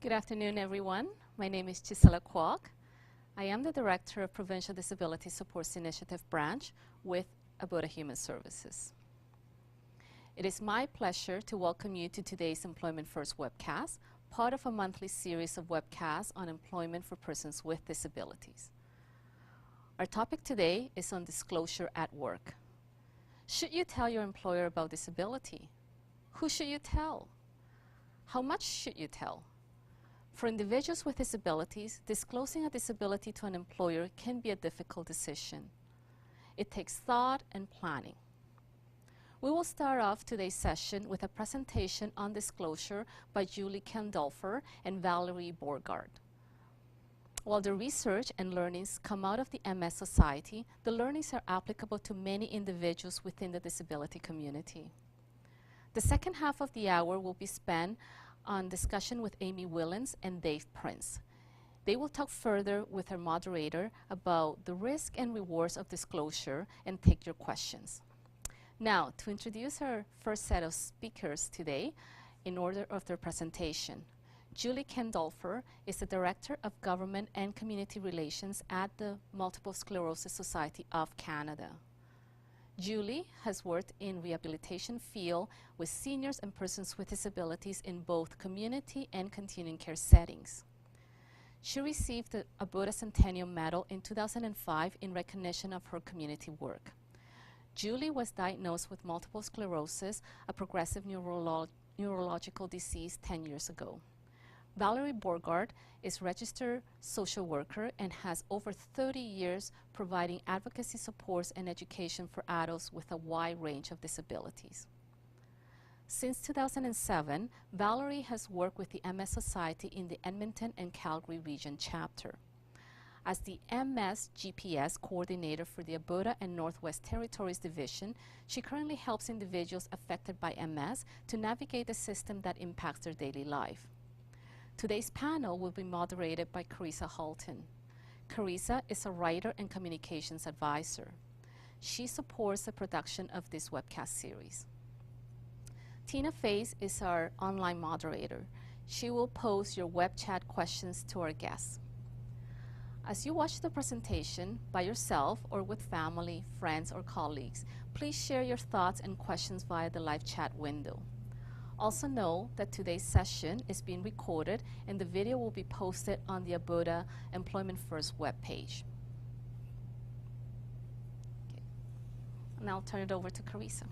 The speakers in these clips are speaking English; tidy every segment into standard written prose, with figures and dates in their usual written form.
Good afternoon, everyone. My name is Gisela Kwok. I am the Director of Provincial Disability Supports Initiative Branch with Alberta Human Services. It is my pleasure to welcome you to today's Employment First webcast, part of a monthly series of webcasts on employment for persons with disabilities. Our topic today is on disclosure at work. Should you tell your employer about disability? Who should you tell? How much should you tell? For individuals with disabilities, disclosing a disability to an employer can be a difficult decision. It takes thought and planning. We will start off today's session with a presentation on disclosure by Julie Kendolfer and Valerie Borgard. While the research and learnings come out of the MS Society, the learnings are applicable to many individuals within the disability community. The second half of the hour will be spent on discussion with Amy Willens and Dave Prince. They will talk further with our moderator about the risk and rewards of disclosure and take your questions. Now, to introduce our first set of speakers today, in order of their presentation, Julie Kendolfer is the Director of Government and Community Relations at the Multiple Sclerosis Society of Canada. Julie has worked in rehabilitation field with seniors and persons with disabilities in both community and continuing care settings. She received the Alberta Centennial Medal in 2005 in recognition of her community work. Julie was diagnosed with multiple sclerosis, a progressive neurological disease 10 years ago. Valerie Borgard is registered social worker and has over 30 years providing advocacy supports and education for adults with a wide range of disabilities. Since 2007, Valerie has worked with the MS Society in the Edmonton and Calgary region chapter. As the MS GPS coordinator for the Alberta and Northwest Territories Division, she currently helps individuals affected by MS to navigate the system that impacts their daily life. Today's panel will be moderated by Carissa Halton. Carissa is a writer and communications advisor. She supports the production of this webcast series. Tina Faze is our online moderator. She will pose your web chat questions to our guests. As you watch the presentation by yourself or with family, friends, or colleagues, please share your thoughts and questions via the live chat window. Also know that today's session is being recorded and the video will be posted on the Alberta Employment First webpage. Okay. And I'll turn it over to Carissa.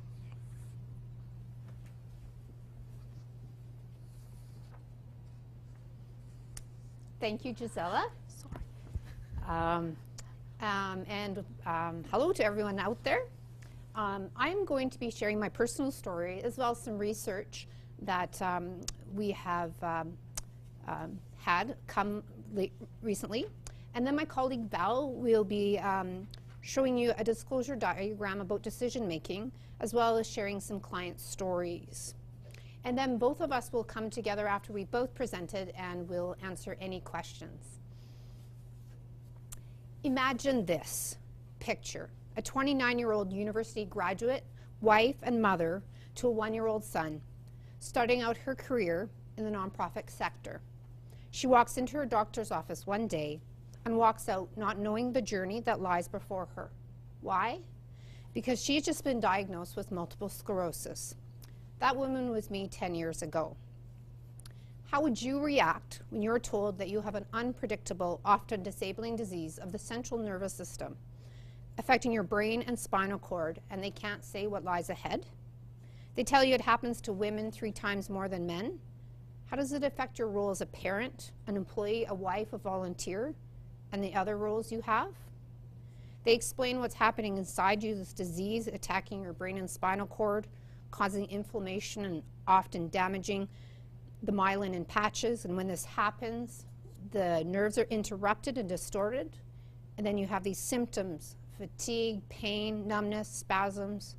Thank you, Gisela. Sorry. Hello to everyone out there. I'm going to be sharing my personal story as well as some research that we have had come recently. And then my colleague Val will be showing you a disclosure diagram about decision making as well as sharing some client stories. And then both of us will come together after we both presented and we'll answer any questions. Imagine this picture. A 29-year-old university graduate, wife and mother to a 1-year-old son, starting out her career in the nonprofit sector. She walks into her doctor's office one day and walks out not knowing the journey that lies before her. Why? Because she had just been diagnosed with multiple sclerosis. That woman was me 10 years ago. How would you react when you're told that you have an unpredictable, often disabling disease of the central nervous system, affecting your brain and spinal cord, and they can't say what lies ahead? They tell you it happens to women 3 times more than men. How does it affect your role as a parent, an employee, a wife, a volunteer, and the other roles you have? They explain what's happening inside you, this disease attacking your brain and spinal cord, causing inflammation and often damaging the myelin in patches. And when this happens, the nerves are interrupted and distorted, and then you have these symptoms: fatigue, pain, numbness, spasms,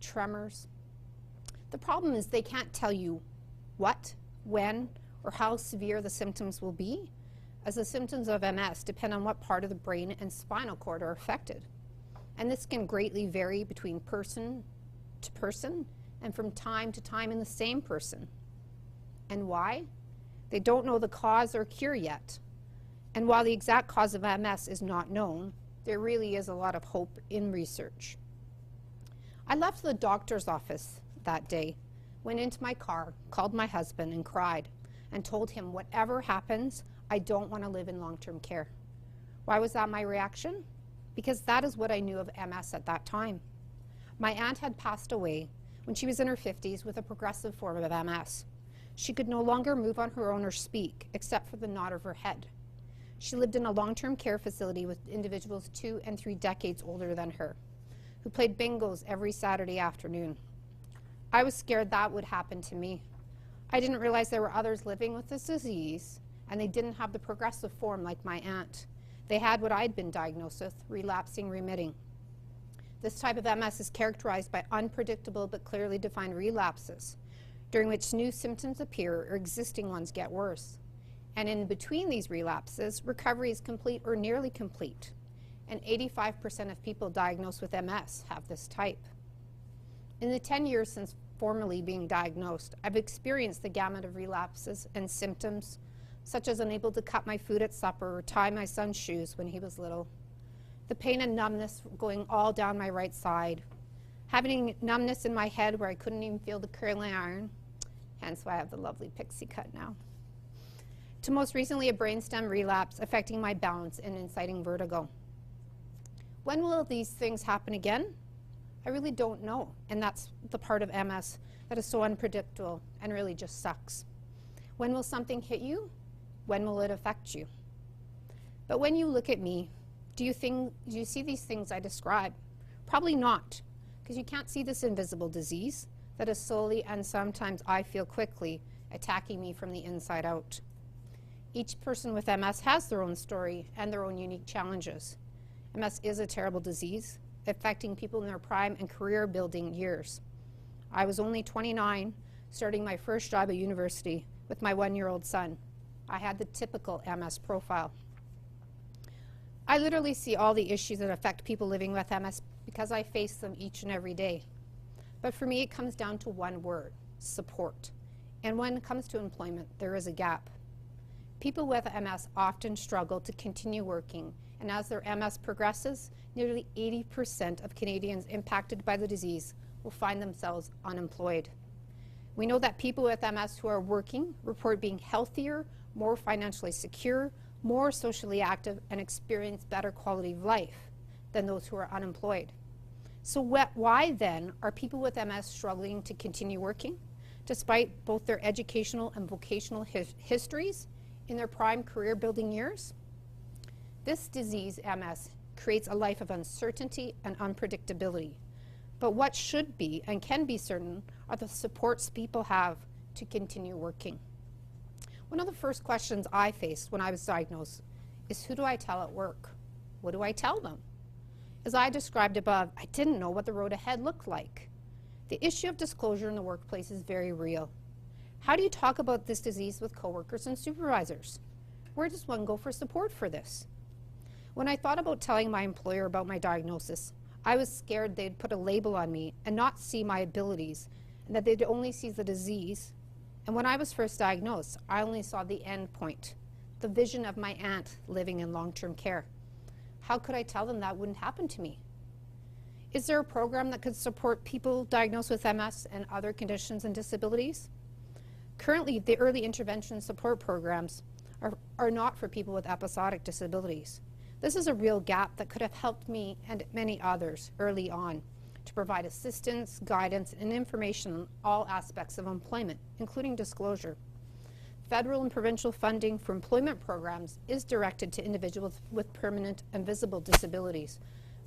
tremors. The problem is they can't tell you what, when, or how severe the symptoms will be, as the symptoms of MS depend on what part of the brain and spinal cord are affected. And this can greatly vary between person to person and from time to time in the same person. And why? They don't know the cause or cure yet. And while the exact cause of MS is not known, there really is a lot of hope in research. I left the doctor's office that day, went into my car, called my husband and cried, and told him, whatever happens, I don't want to live in long-term care. Why was that my reaction? Because that is what I knew of MS at that time. My aunt had passed away when she was in her 50s with a progressive form of MS. She could no longer move on her own or speak, except for the nod of her head. She lived in a long-term care facility with individuals 2 and 3 decades older than her, who played bingos every Saturday afternoon. I was scared that would happen to me. I didn't realize there were others living with this disease, and they didn't have the progressive form like my aunt. They had what I'd been diagnosed with, relapsing remitting. This type of MS is characterized by unpredictable but clearly defined relapses, during which new symptoms appear or existing ones get worse. And in between these relapses, recovery is complete or nearly complete. And 85% of people diagnosed with MS have this type. In the 10 years since formally being diagnosed, I've experienced the gamut of relapses and symptoms, such as unable to cut my food at supper or tie my son's shoes when he was little, the pain and numbness going all down my right side, having numbness in my head where I couldn't even feel the curling iron, hence why I have the lovely pixie cut now, to most recently a brainstem relapse affecting my balance and inciting vertigo. When will these things happen again? I really don't know, and that's the part of MS that is so unpredictable and really just sucks. When will something hit you? When will it affect you? But when you look at me, do you see these things I describe? Probably not, because you can't see this invisible disease that is slowly and sometimes I feel quickly attacking me from the inside out. Each person with MS has their own story and their own unique challenges. MS is a terrible disease, affecting people in their prime and career-building years. I was only 29, starting my first job at university with my 1-year-old son. I had the typical MS profile. I literally see all the issues that affect people living with MS because I face them each and every day. But for me, it comes down to one word: support. And when it comes to employment, there is a gap. People with MS often struggle to continue working, and as their MS progresses, nearly 80% of Canadians impacted by the disease will find themselves unemployed. We know that people with MS who are working report being healthier, more financially secure, more socially active, and experience better quality of life than those who are unemployed. So why then are people with MS struggling to continue working, despite both their educational and vocational histories in their prime career-building years? This disease, MS, creates a life of uncertainty and unpredictability. But what should be and can be certain are the supports people have to continue working. One of the first questions I faced when I was diagnosed is, who do I tell at work? What do I tell them? As I described above, I didn't know what the road ahead looked like. The issue of disclosure in the workplace is very real. How do you talk about this disease with coworkers and supervisors? Where does one go for support for this? When I thought about telling my employer about my diagnosis, I was scared they'd put a label on me and not see my abilities, and that they'd only see the disease. And when I was first diagnosed, I only saw the end point, the vision of my aunt living in long-term care. How could I tell them that wouldn't happen to me? Is there a program that could support people diagnosed with MS and other conditions and disabilities? Currently, the early intervention support programs are not for people with episodic disabilities. This is a real gap that could have helped me and many others early on to provide assistance, guidance, and information on all aspects of employment, including disclosure. Federal and provincial funding for employment programs is directed to individuals with permanent and visible disabilities,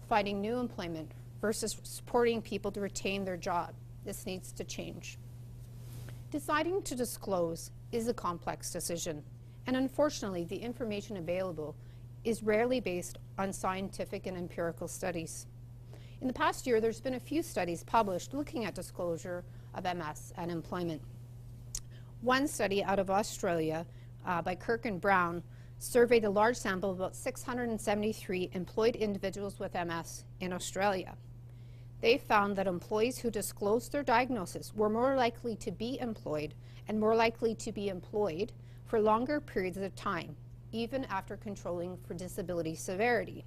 finding new employment versus supporting people to retain their job. This needs to change. Deciding to disclose is a complex decision, and unfortunately, the information available is rarely based on scientific and empirical studies. In the past year, there's been a few studies published looking at disclosure of MS and employment. One study out of Australia by Kirk and Brown surveyed a large sample of about 673 employed individuals with MS in Australia. They found that employees who disclosed their diagnosis were more likely to be employed and more likely to be employed for longer periods of time, even after controlling for disability severity.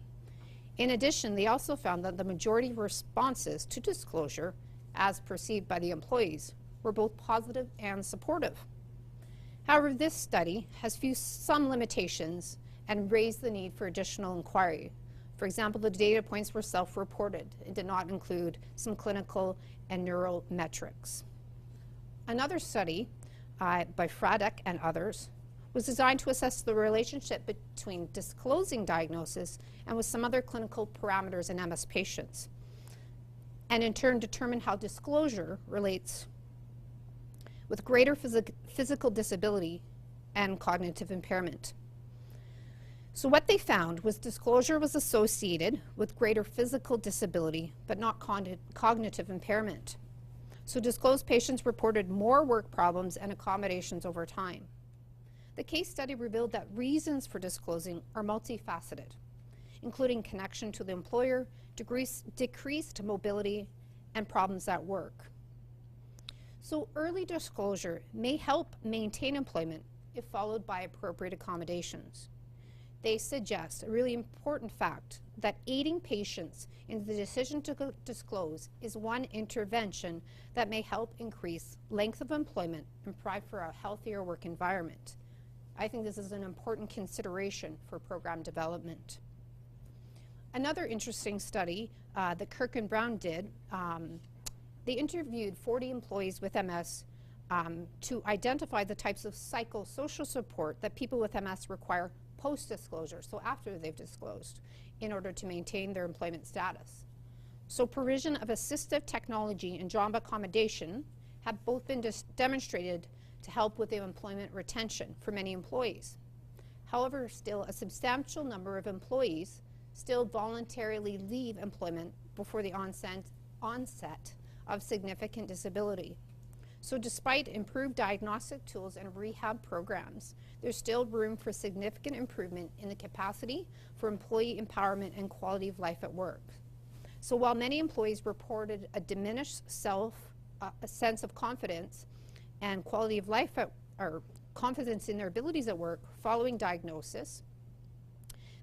In addition, they also found that the majority of responses to disclosure, as perceived by the employees, were both positive and supportive. However, this study has some limitations and raised the need for additional inquiry. For example, the data points were self-reported and did not include some clinical and neural metrics. Another study by Fradek and others was designed to assess the relationship between disclosing diagnosis and with some other clinical parameters in MS patients, and in turn determine how disclosure relates with greater physical disability and cognitive impairment. So what they found was disclosure was associated with greater physical disability, but not cognitive impairment. So disclosed patients reported more work problems and accommodations over time. The case study revealed that reasons for disclosing are multifaceted, including connection to the employer, decreased mobility, and problems at work. So early disclosure may help maintain employment if followed by appropriate accommodations. They suggest a really important fact that aiding patients in the decision to disclose is one intervention that may help increase length of employment and provide for a healthier work environment. I think this is an important consideration for program development. Another interesting study that Kirk and Brown did, they interviewed 40 employees with MS to identify the types of psychosocial support that people with MS require post-disclosure, so after they've disclosed, in order to maintain their employment status. So provision of assistive technology and job accommodation have both been demonstrated to help with the employment retention for many employees. However, still a substantial number of employees still voluntarily leave employment before the onset of significant disability. So despite improved diagnostic tools and rehab programs, there's still room for significant improvement in the capacity for employee empowerment and quality of life at work. So while many employees reported a diminished a sense of confidence and quality of life or confidence in their abilities at work following diagnosis,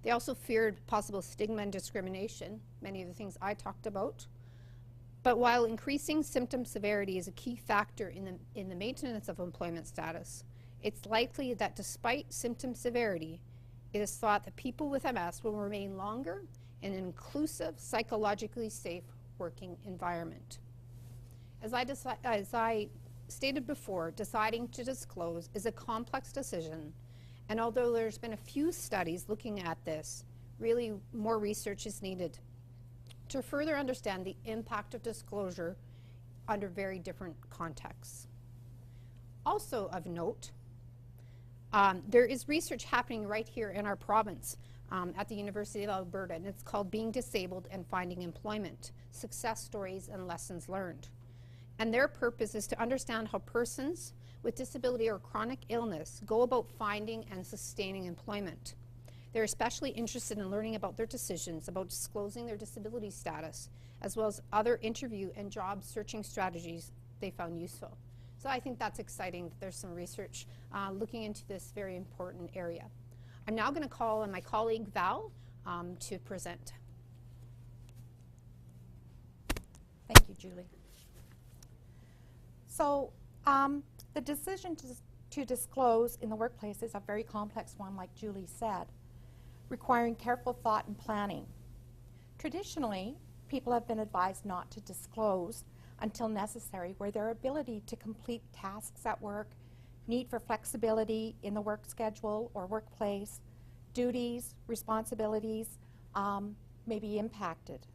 they also feared possible stigma and discrimination, many of the things I talked about. But while increasing symptom severity is a key factor in the maintenance of employment status, it's likely that despite symptom severity, it is thought that people with MS will remain longer in an inclusive, psychologically safe working environment. As I stated before, deciding to disclose is a complex decision, and although there's been a few studies looking at this, really more research is needed to further understand the impact of disclosure under very different contexts. Also of note, there is research happening right here in our province at the University of Alberta, and it's called Being Disabled and Finding Employment, Success Stories and Lessons Learned. And their purpose is to understand how persons with disability or chronic illness go about finding and sustaining employment. They're especially interested in learning about their decisions about disclosing their disability status, as well as other interview and job searching strategies they found useful. So I think that's exciting that there's some research looking into this very important area. I'm now going to call on my colleague Val to present. Thank you, Julie. So the decision to disclose in the workplace is a very complex one, like Julie said, requiring careful thought and planning. Traditionally, people have been advised not to disclose until necessary, where their ability to complete tasks at work, need for flexibility in the work schedule or workplace, duties, responsibilities may be impacted.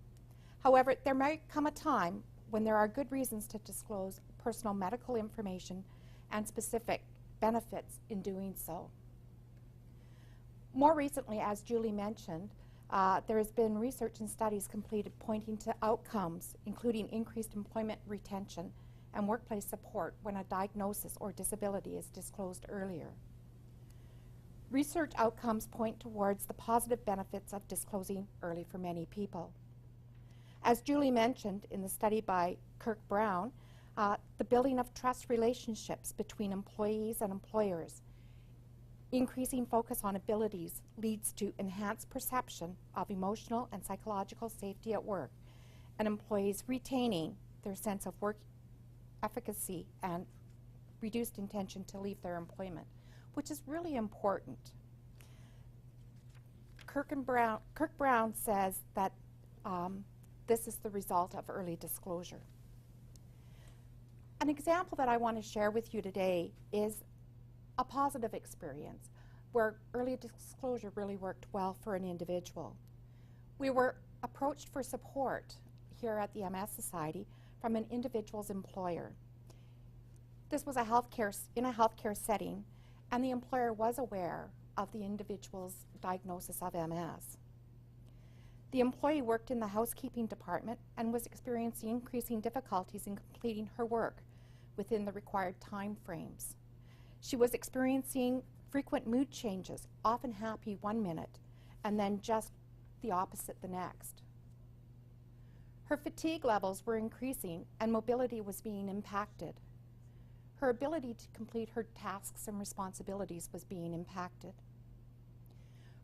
However, there might come a time when there are good reasons to disclose personal medical information and specific benefits in doing so. More recently, as Julie mentioned, there has been research and studies completed pointing to outcomes, including increased employment retention and workplace support when a diagnosis or disability is disclosed earlier. Research outcomes point towards the positive benefits of disclosing early for many people. As Julie mentioned in the study by Kirk Brown, the building of trust relationships between employees and employers. Increasing focus on abilities leads to enhanced perception of emotional and psychological safety at work, and employees retaining their sense of work efficacy and reduced intention to leave their employment, which is really important. Kirk Brown says that this is the result of early disclosure. An example that I want to share with you today is a positive experience where early disclosure really worked well for an individual. We were approached for support here at the MS Society from an individual's employer. This was in a healthcare setting, and the employer was aware of the individual's diagnosis of MS. The employee worked in the housekeeping department and was experiencing increasing difficulties in completing her work within the required time frames. She was experiencing frequent mood changes, often happy one minute, and then just the opposite the next. Her fatigue levels were increasing and mobility was being impacted. Her ability to complete her tasks and responsibilities was being impacted.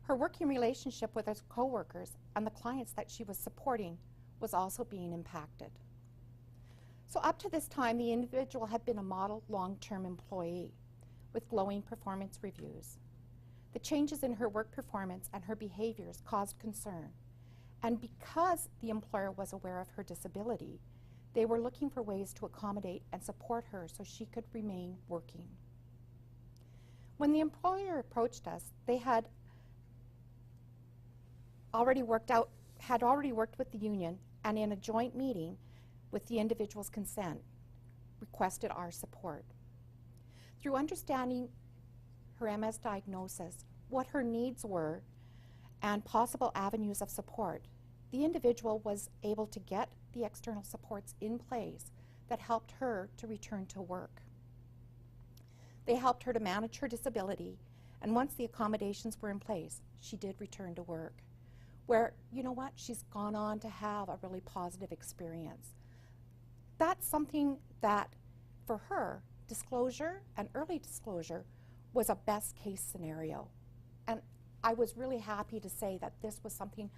Her working relationship with her coworkers and the clients that she was supporting was also being impacted. So up to this time, the individual had been a model long-term employee with glowing performance reviews. The changes in her work performance and her behaviors caused concern. And because the employer was aware of her disability, they were looking for ways to accommodate and support her so she could remain working. When the employer approached us, they had already worked with the union, and in a joint meeting with the individual's consent, requested our support. Through understanding her MS diagnosis, what her needs were, and possible avenues of support, the individual was able to get the external supports in place that helped her to return to work. They helped her to manage her disability, and once the accommodations were in place, she did return to work, where, you know what, she's gone on to have a really positive experience. That's something that, for her, disclosure and early disclosure was a best case scenario. And I was really happy to say that this was something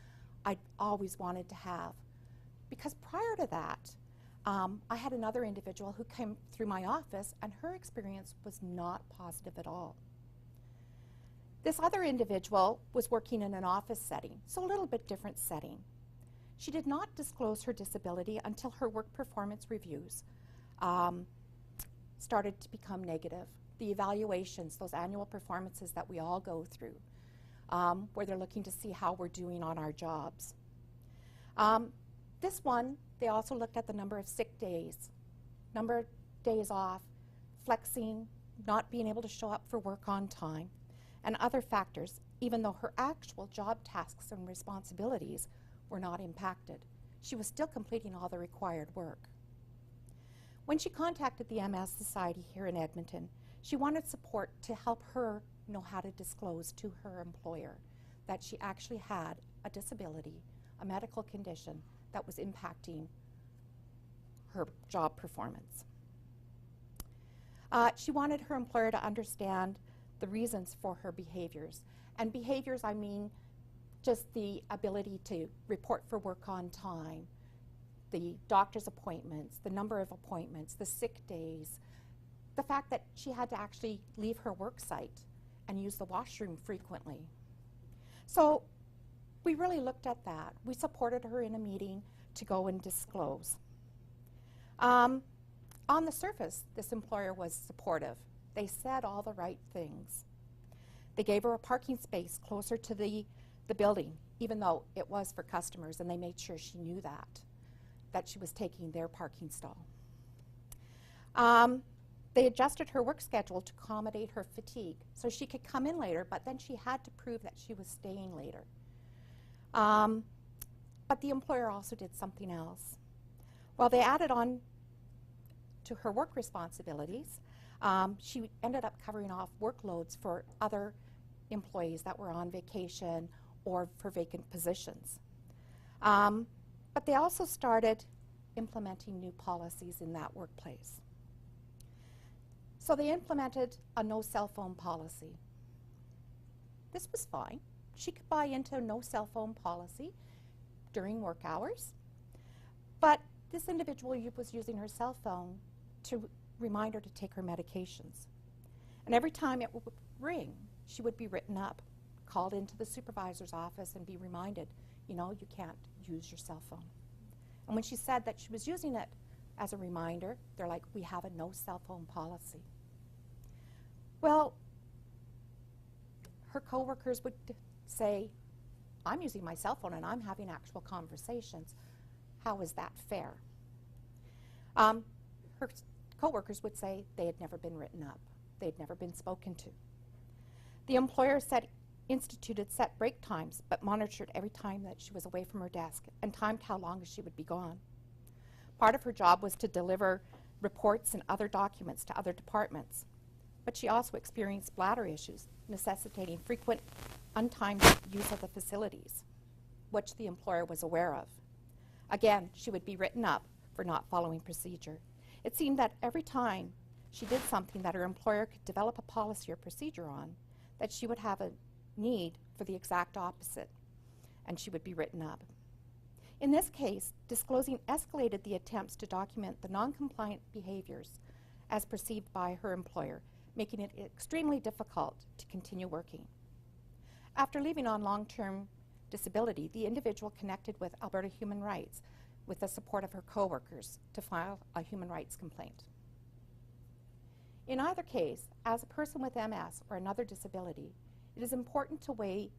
I'd always wanted to have. Because prior to that, I had another individual who came through my office and her experience was not positive at all. This other individual was working in an office setting, so a little bit different setting. She did not disclose her disability until her work performance reviews started to become negative. The evaluations, those annual performances that we all go through, where they're looking to see how we're doing on our jobs. This one, they also looked at the number of sick days, number of days off, flexing, not being able to show up for work on time, and other factors, even though her actual job tasks and responsibilities were not impacted. She was still completing all the required work. When she contacted the MS Society here in Edmonton, she wanted support to help her know how to disclose to her employer that she actually had a disability, a medical condition that was impacting her job performance. She wanted her employer to understand the reasons for her behaviors. And behaviors, I mean just the ability to report for work on time, the doctor's appointments, the number of appointments, the sick days, the fact that she had to actually leave her work site and use the washroom frequently. So we really looked at that. We supported her in a meeting to go and disclose. On the surface, this employer was supportive. They said all the right things. They gave her a parking space closer to the building, even though it was for customers, and they made sure she knew that she was taking their parking stall. They adjusted her work schedule to accommodate her fatigue, so she could come in later, but then she had to prove that she was staying later. But the employer also did something else. While they added on to her work responsibilities, she ended up covering off workloads for other employees that were on vacation or for vacant positions. But they also started implementing new policies in that workplace. So they implemented a no cell phone policy. This was fine. She could buy into a no cell phone policy during work hours, but this individual was using her cell phone to remind her to take her medications. And every time it would ring, she would be written up, called into the supervisor's office and be reminded, you know, you can't use your cell phone. And when she said that she was using it as a reminder, they're like, we have a no cell phone policy. Well, her coworkers would say, I'm using my cell phone and I'm having actual conversations. How is that fair? Her coworkers would say they had never been written up. They had never been spoken to. The employer instituted set break times, but monitored every time that she was away from her desk and timed how long she would be gone. Part of her job was to deliver reports and other documents to other departments, but she also experienced bladder issues, necessitating frequent untimed use of the facilities, which the employer was aware of. Again, she would be written up for not following procedure. It seemed that every time she did something that her employer could develop a policy or procedure on, that she would have a need for the exact opposite, and she would be written up. In this case, disclosing escalated the attempts to document the non-compliant behaviors as perceived by her employer, making it extremely difficult to continue working. After leaving on long-term disability, the individual connected with Alberta Human Rights with the support of her coworkers to file a human rights complaint. In either case, as a person with MS or another disability, it is important to weigh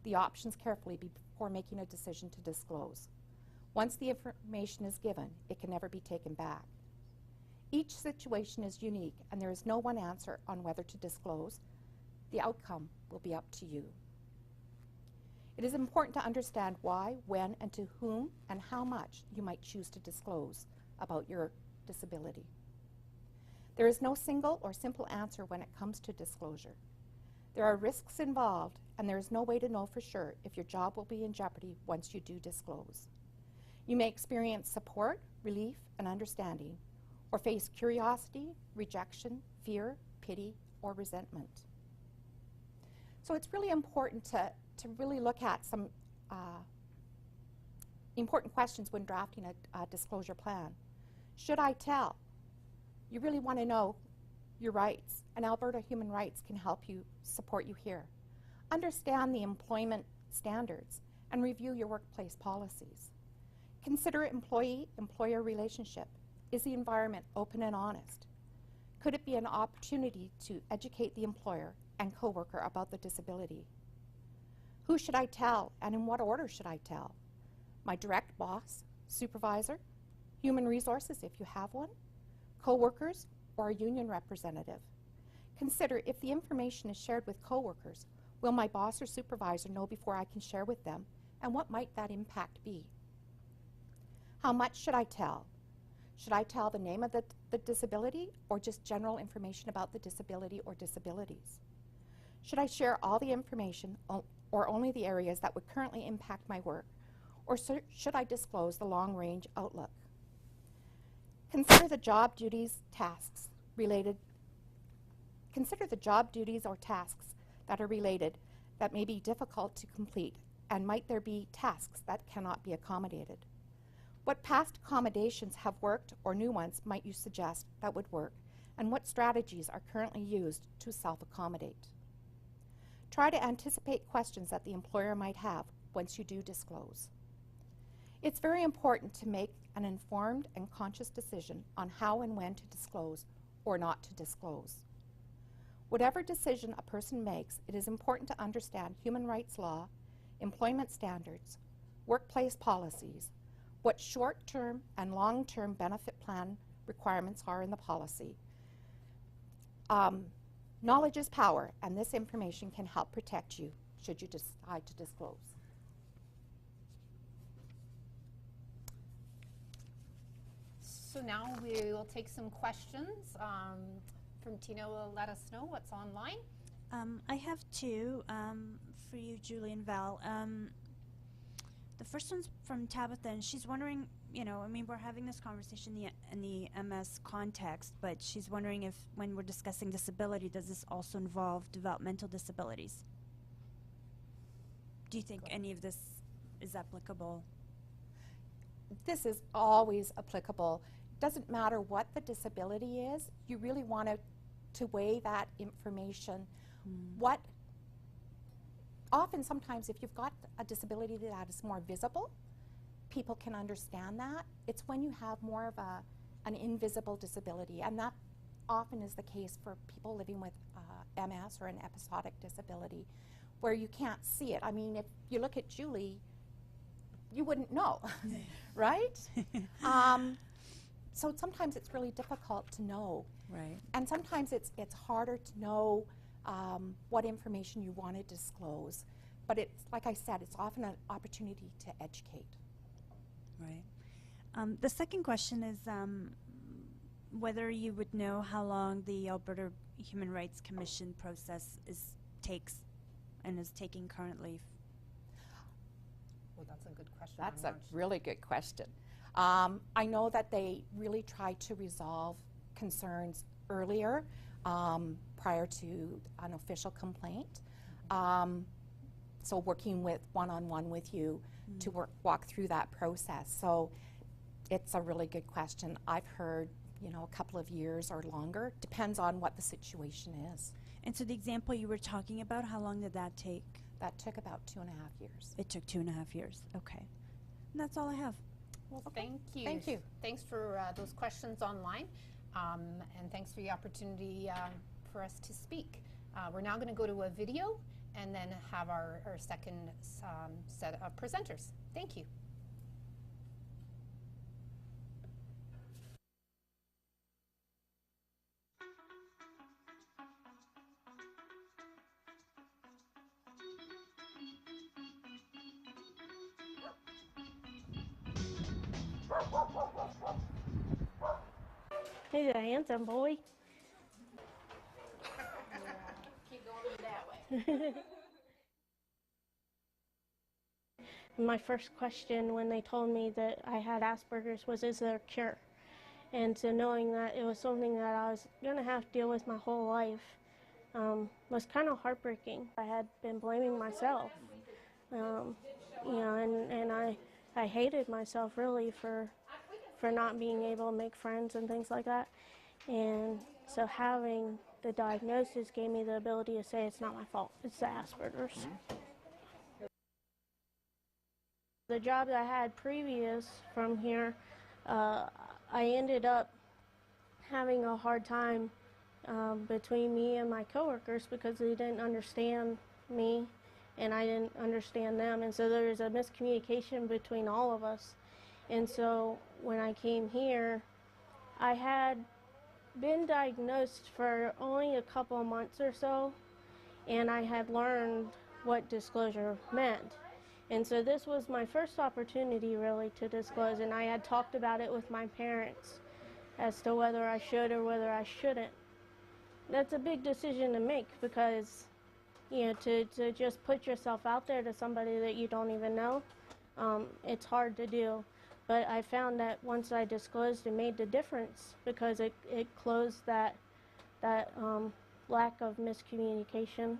the options carefully before making a decision to disclose. Once the information is given, it can never be taken back. Each situation is unique, and there is no one answer on whether to disclose. The outcome will be up to you. It is important to understand why, when, and to whom, and how much you might choose to disclose about your disability. There is no single or simple answer when it comes to disclosure. There are risks involved, and there is no way to know for sure if your job will be in jeopardy once you do disclose. You may experience support, relief, and understanding, or face curiosity, rejection, fear, pity, or resentment. So it's really important to really look at some important questions when drafting a disclosure plan. Should I tell? You really want to know your rights, and Alberta Human Rights can help you, support you here. Understand the employment standards and review your workplace policies. Consider employee-employer relationship. Is the environment open and honest? Could it be an opportunity to educate the employer and coworker about the disability? Who should I tell, and in what order should I tell? My direct boss, supervisor, human resources if you have one, coworkers, or a union representative. Consider if the information is shared with coworkers, will my boss or supervisor know before I can share with them, and what might that impact be? How much should I tell? Should I tell the name of the disability, or just general information about the disability or disabilities? Should I share all the information or only the areas that would currently impact my work, or should I disclose the long-range outlook? Consider the job duties, tasks related. Consider the job duties or tasks that are related that may be difficult to complete, and might there be tasks that cannot be accommodated? What past accommodations have worked, or new ones might you suggest that would work, and what strategies are currently used to self-accommodate? Try to anticipate questions that the employer might have once you do disclose. It's very important to make an informed and conscious decision on how and when to disclose or not to disclose. Whatever decision a person makes, it is important to understand human rights law, employment standards, workplace policies, what short-term and long-term benefit plan requirements are in the policy. Knowledge is power, and this information can help protect you should you decide to disclose. So now we will take some questions from Tina. Will let us know what's online. I have two for you, Julie and Val. The first one's from Tabitha, and she's wondering, you know, I mean, we're having this conversation in the MS context, but she's wondering if, when we're discussing disability, does this also involve developmental disabilities? Do you think any of this is applicable? This is always applicable. Doesn't matter what the disability is, you really want to weigh that information. What often, sometimes, if you've got a disability that is more visible, people can understand that. It's when you have more of an invisible disability, and that often is the case for people living with MS or an episodic disability, where you can't see it. I mean, if you look at Julie, you wouldn't know, right? So sometimes it's really difficult to know. Right. And sometimes it's harder to know what information you want to disclose. But it's, like I said, it's often an opportunity to educate. Right. The second question is whether you would know how long the Alberta Human Rights Commission process takes and is taking currently. Well, that's a good question. That's a really good question. I know that they really try to resolve concerns earlier, prior to an official complaint. So working with one-on-one with you to walk through that process. So it's a really good question. I've heard, you know, a couple of years or longer. Depends on what the situation is. And so the example you were talking about, how long did that take? That took about 2.5 years. It took 2.5 years. Okay. And that's all I have. Well, thank you. Thank you. Thanks for those questions online, and thanks for the opportunity for us to speak. We're now going to go to a video and then have our second set of presenters. Thank you. He's a handsome boy. Keep going that way. My first question when they told me that I had Asperger's was, is there a cure? And so knowing that it was something that I was going to have to deal with my whole life was kind of heartbreaking. I had been blaming myself, you know, and I hated myself really for not being able to make friends and things like that. And so having the diagnosis gave me the ability to say it's not my fault, it's the Asperger's. The job that I had previous from here, I ended up having a hard time between me and my coworkers because they didn't understand me and I didn't understand them. And so there was a miscommunication between all of us. And so when I came here, I had been diagnosed for only a couple of months or so, and I had learned what disclosure meant. And so this was my first opportunity really to disclose, and I had talked about it with my parents as to whether I should or whether I shouldn't. That's a big decision to make because, you know, to just put yourself out there to somebody that you don't even know, it's hard to do. But I found that once I disclosed, it made the difference because it closed that lack of miscommunication.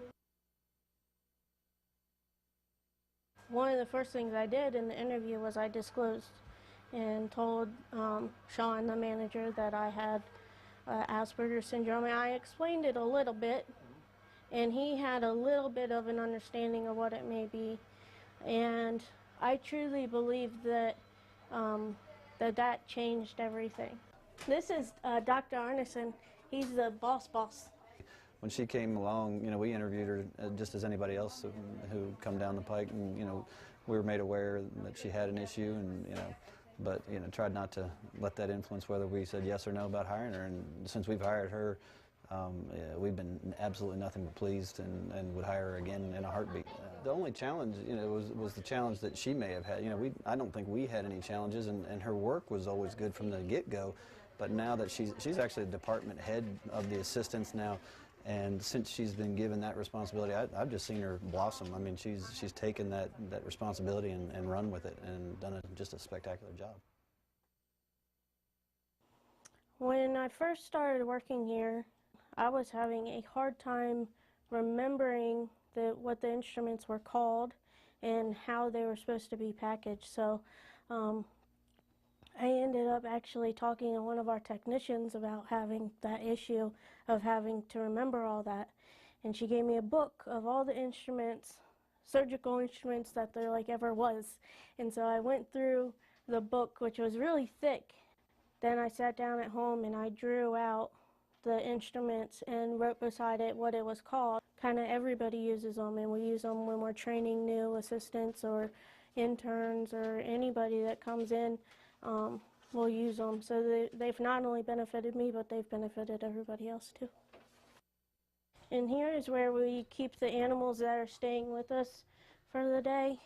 One of the first things I did in the interview was I disclosed and told Sean, the manager, that I had Asperger's syndrome. And I explained it a little bit, and he had a little bit of an understanding of what it may be. And I truly believe that that changed everything. This is Dr. Arneson. He's the boss. When she came along, you know, we interviewed her just as anybody else who come down the pike, and you know, we were made aware that she had an issue, and you know, but you know, tried not to let that influence whether we said yes or no about hiring her. And since we've hired her, we've been absolutely nothing but pleased, and would hire her again in a heartbeat. The only challenge, you know, was the challenge that she may have had. You know, I don't think we had any challenges, and her work was always good from the get-go. But now that she's actually a department head of the assistants now, And since she's been given that responsibility, I've just seen her blossom. I mean, she's taken that responsibility and run with it and done just a spectacular job. When I first started working here, I was having a hard time remembering what the instruments were called and how they were supposed to be packaged. So I ended up actually talking to one of our technicians about having that issue of having to remember all that. And she gave me a book of all the instruments, surgical instruments that there like ever was. And so I went through the book, which was really thick. Then I sat down at home and I drew out the instruments and wrote beside it what it was called. Kind of everybody uses them, and we use them when we're training new assistants or interns or anybody that comes in. We'll use them. So they've not only benefited me, but they've benefited everybody else too. And here is where we keep the animals that are staying with us for the day.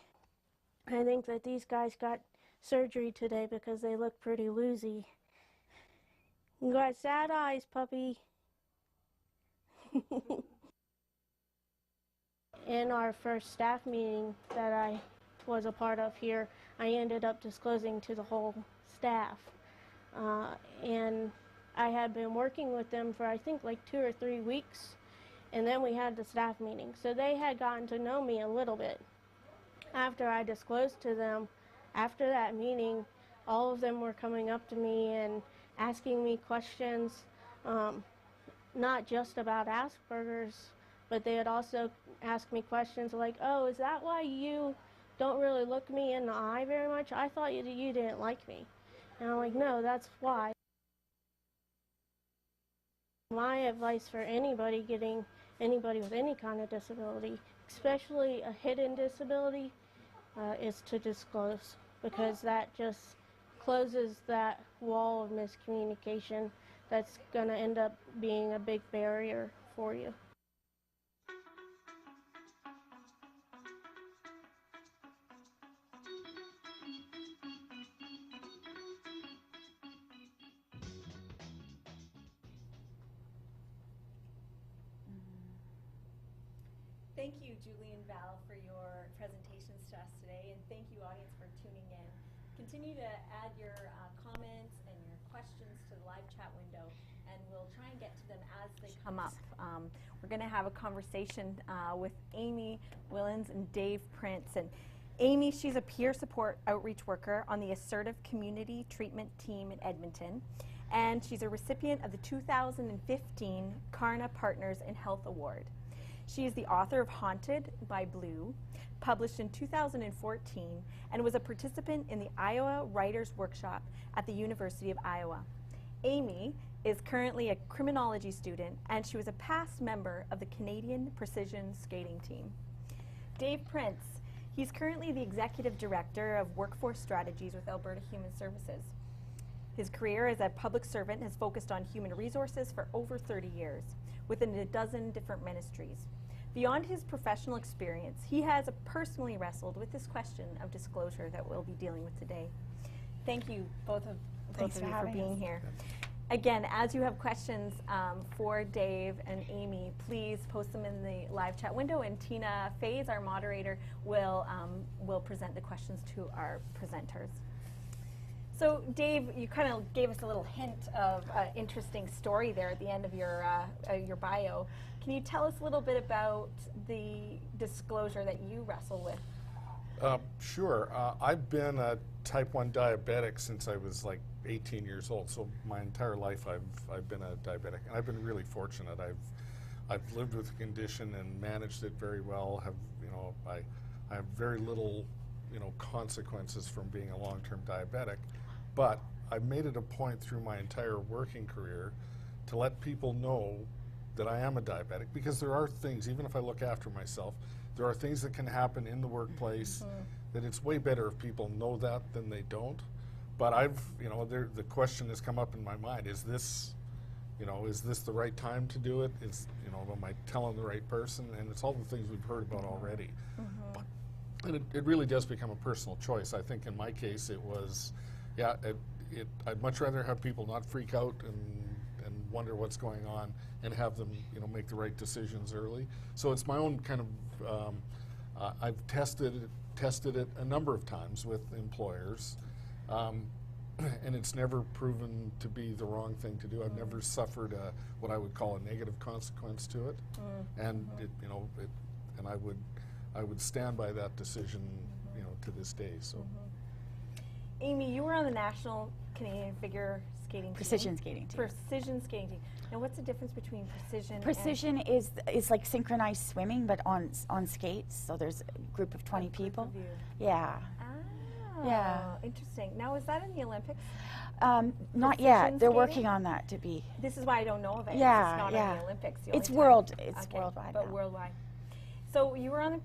I think that these guys got surgery today because they look pretty woozy. You got sad eyes, puppy. In our first staff meeting that I was a part of here, I ended up disclosing to the whole staff. And I had been working with them for I think like 2 or 3 weeks, and then we had the staff meeting. So they had gotten to know me a little bit. After I disclosed to them, after that meeting, all of them were coming up to me and asking me questions, not just about Asperger's, but they had also asked me questions like, oh, is that why you don't really look me in the eye very much? I thought you didn't like me. And I'm like, no, that's why. My advice for anybody with any kind of disability, especially a hidden disability, is to disclose, because that just closes that wall of miscommunication that's going to end up being a big barrier for you. Thank you, Julie and Val, for your presentations to us today, and thank you, audience, for tuning in. Continue to add your comments and your questions to the live chat window, and we'll try and get to them as they come up. We're going to have a conversation with Amy Willens and Dave Prince. And Amy, she's a peer support outreach worker on the Assertive Community Treatment Team in Edmonton, and she's a recipient of the 2015 Karna Partners in Health Award. She is the author of Haunted by Blue, published in 2014, and was a participant in the Iowa Writers' Workshop at the University of Iowa. Amy is currently a criminology student, and she was a past member of the Canadian Precision Skating Team. Dave Prince, he's currently the Executive Director of Workforce Strategies with Alberta Human Services. His career as a public servant has focused on human resources for over 30 years, within a dozen different ministries. Beyond his professional experience, he has personally wrestled with this question of disclosure that we'll be dealing with today. Thank you, both of you, for being here. Again, as you have questions for Dave and Amy, please post them in the live chat window, and Tina Fays, our moderator, will present the questions to our presenters. So, Dave, you kind of gave us a little hint of an interesting story there at the end of your bio. Can you tell us a little bit about the disclosure that you wrestle with? Sure. I've been a type 1 diabetic since I was like 18 years old. So my entire life I've been a diabetic, and I've been really fortunate. I've lived with the condition and managed it very well. I have very little consequences from being a long-term diabetic. But I've made it a point through my entire working career to let people know that I am a diabetic, because there are things, even if I look after myself, there are things that can happen in the workplace that it's way better if people know that than they don't. But the question has come up in my mind, is this the right time to do it? Am I telling the right person? And it's all the things we've heard about already. And it really does become a personal choice. I think in my case it was, I'd much rather have people not freak out and wonder what's going on and have them, you know, make the right decisions early. So it's my own kind of, I've tested it a number of times with employers, and it's never proven to be the wrong thing to do. I've never suffered what I would call a negative consequence to it, and it, you know, and I would stand by that decision, you know, to this day. So, Amy, you were on the National Canadian Figure Skating Precision team. skating team. Precision skating team. Now, what's the difference between precision Precision is like synchronized swimming, but on skates. So there's a group of 20 people. Group of you. Yeah. Ah, Yeah. interesting. Now, is that in the Olympics? Not Precision yet. They're skating? working on that to be. This is why I don't know of it. Yeah, It's not yeah. in the Olympics. The It's only time. It's Okay, worldwide. but now. worldwide. So you were on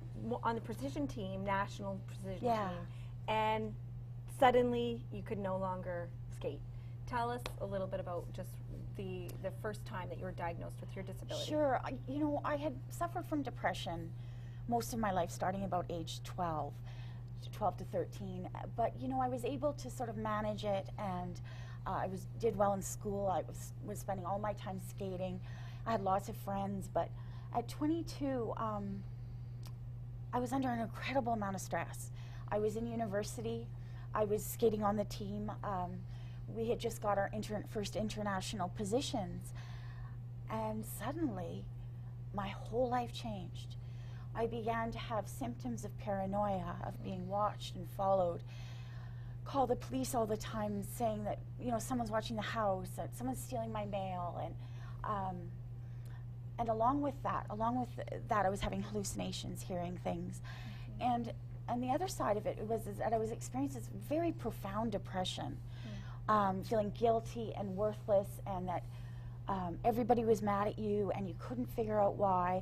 the precision team, national precision Yeah. team, and suddenly you could no longer skate. Tell us a little bit about just the first time that you were diagnosed with your disability. Sure. You know, I had suffered from depression most of my life, starting about age 12 to 13. But you know, I was able to sort of manage it, and I did well in school. I was spending all my time skating. I had lots of friends, but at 22, I was under an incredible amount of stress. I was in university. I was skating on the team. We had just got our first international positions, and suddenly my whole life changed. I began to have symptoms of paranoia, of being watched and followed. Call the police all the time saying that, you know, someone's watching the house, that someone's stealing my mail, and along with that, I was having hallucinations, hearing things. And the other side of it was that I was experiencing this very profound depression, feeling guilty and worthless, and that everybody was mad at you and you couldn't figure out why.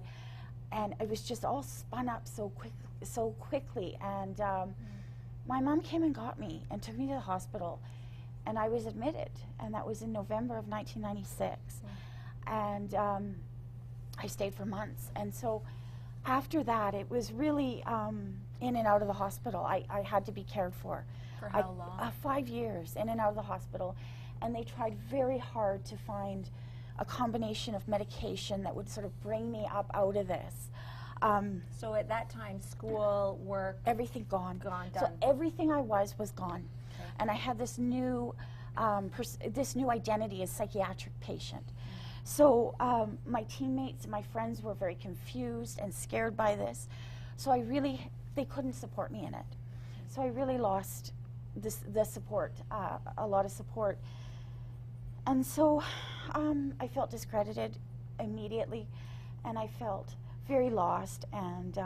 And it was just all spun up so quickly. And my mom came and got me and took me to the hospital, and I was admitted, and that was in November of 1996. And I stayed for months. And so after that, it was really in and out of the hospital. I had to be cared for. For how long? 5 years, in and out of the hospital. And they tried very hard to find a combination of medication that would sort of bring me up out of this. So at that time, school, work, Everything gone. Gone, So done. everything I was gone. Okay. And I had this new identity as psychiatric patient. So my teammates and my friends were very confused and scared by this. So they couldn't support me in it. So I really lost the support, a lot of support. And so I felt discredited immediately, and I felt very lost. And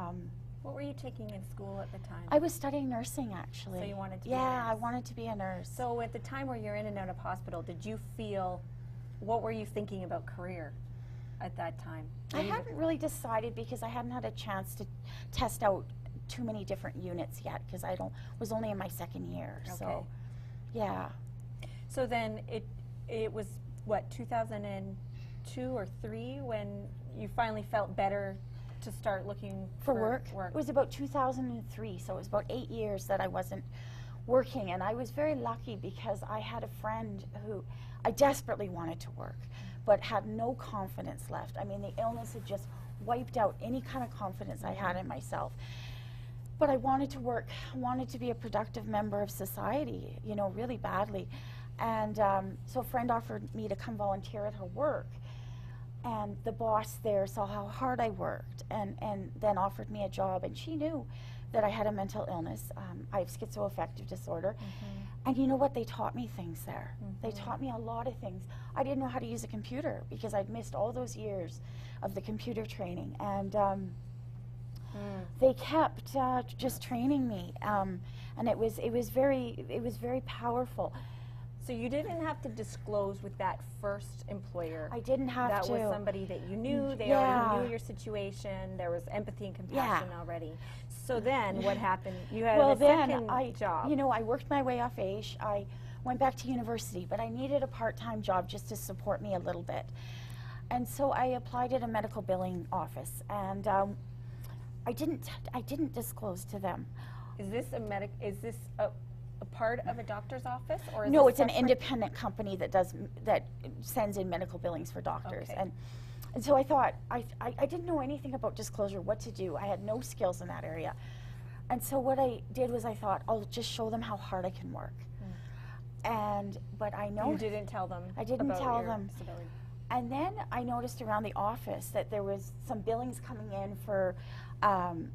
what were you taking in school at the time? I was studying nursing, actually. So you wanted to be a Yeah, I nurse. wanted to be a nurse. So at the time where you're in and out of hospital, did you feel, what were you thinking about career at that time? I hadn't really decided because I hadn't had a chance to test out too many different units yet, because I was only in my second year. Okay. So, yeah. So then it was, what, 2002 or 3 when you finally felt better to start looking For work? It was about 2003, so it was about 8 years that I wasn't working. And I was very lucky because I had a friend who I desperately wanted to work, but had no confidence left. I mean, the illness had just wiped out any kind of confidence I had in myself. But I wanted to work, wanted to be a productive member of society, you know, really badly. And so a friend offered me to come volunteer at her work. And the boss there saw how hard I worked and then offered me a job. And she knew that I had a mental illness. I have schizoaffective disorder. And you know what? They taught me things there. They taught me a lot of things. I didn't know how to use a computer because I'd missed all those years of the computer training. And they kept just training me. And it was very powerful. So you didn't have to disclose with that first employer. I didn't have that to. was somebody that you knew. They Yeah. already knew your situation. There was empathy and compassion Yeah. already. So then what happened? You had Well, a then second job. you know, I worked my way off age. I went back to university, but I needed a part-time job just to support me a little bit. And so I applied at a medical billing office, and I didn't disclose to them. Is this a part of a doctor's office, or is No, it it's an separate? independent company that sends in medical billings for doctors. Okay. And so I thought, I didn't know anything about disclosure, what to do. I had no skills in that area. And so what I did was I thought, I'll just show them how hard I can work. But I know You didn't tell them. I didn't about tell your them. disability. And then I noticed around the office that there was some billings coming in for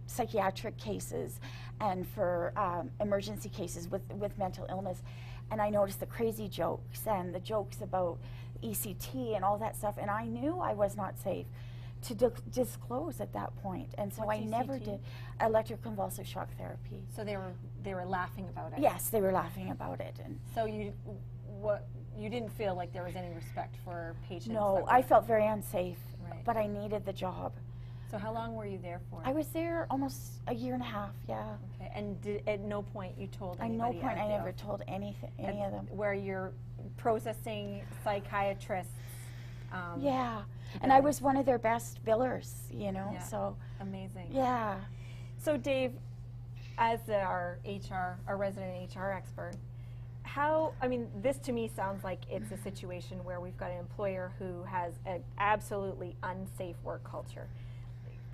psychiatric cases and for emergency cases with mental illness. And I noticed the crazy jokes and the jokes about ECT and all that stuff. And I knew I was not safe to disclose at that point. And so What's I never ECT? did electroconvulsive shock therapy. So they were laughing about it. Yes, they were laughing about it. And So you didn't feel like there was any respect for patients? no, that were- I felt very unsafe, Right. but I needed the job. So how long were you there for? I was there almost a year and a half, yeah. Okay. And at no point you told At anybody? no point at I the never office? told any of them. Where you're processing psychiatrists. Yeah, and I was one of their best billers, you know, Yeah. so Amazing. yeah. So Dave, as our resident HR expert, this to me sounds like it's a situation where we've got an employer who has an absolutely unsafe work culture.